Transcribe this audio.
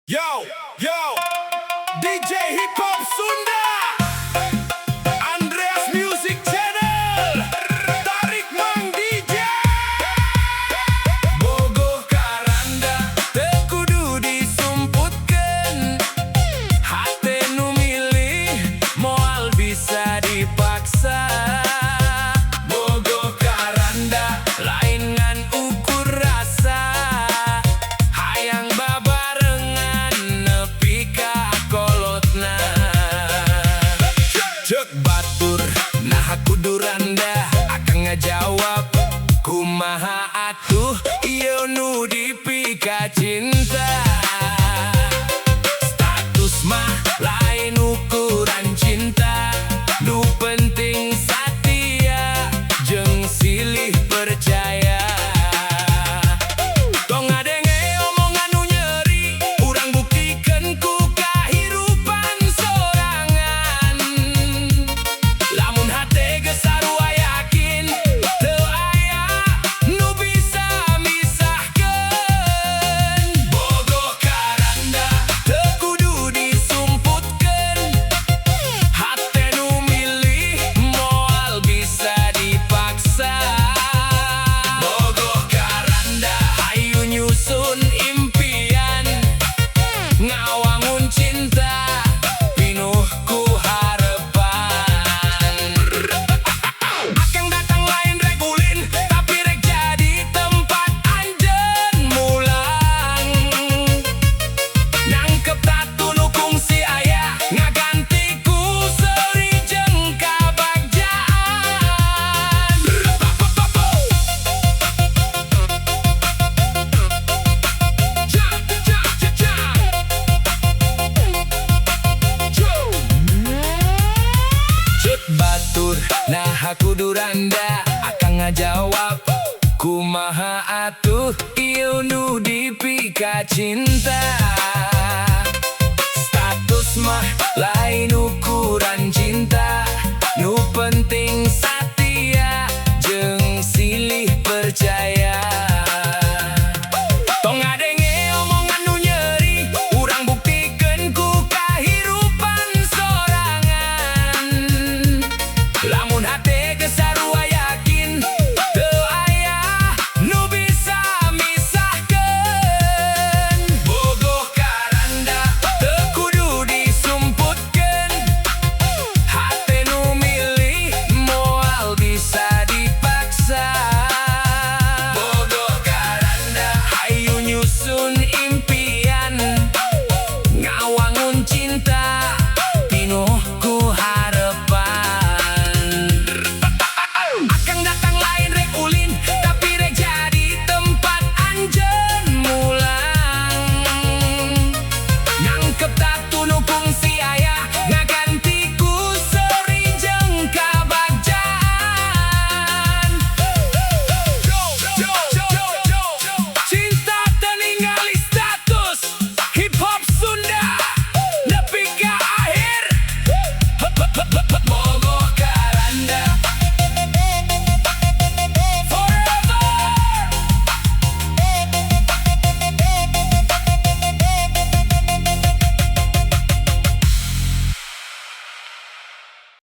Yo, DJ Hip Hop Sunda, Andreas Music Channel, tarik Mang DJ. Bogoh karanda teu kudu disumputkeun, hate nu milih moal bisa dipaksa. Bogoh karanda lain ngan ukur rasa, hayang babarengan nepi ka kolotna. Cek batur nah kudu randa, akang ngajawab kumaha atuh ieu nu dipika cinta. Status mah lain ukuran cinta, nu penting satia jeung silih percaya. Tong ngadenge omongan nu nyeri, urang buktikeun ku kahirupan sorangan. Lamun hate geus sarua yakin, teu aya nu bisa misahkeun. Bogoh karanda teu kudu disumputkeun, hate nu milih moal bisa dipaksa. Bogoh karanda hayu nyusun impian, ngawangun cinta pinuh ku harepan. Akang datang lain rek ulin, tapi rek jadi tempat anjeun mulang. Nangkep tatu nu kungsi aya, ngaganti ku seuri jeung kabagjaan. Cek batur nah kudu randa, akang ngajawab kumaha atuh ieu nu dipika cinta.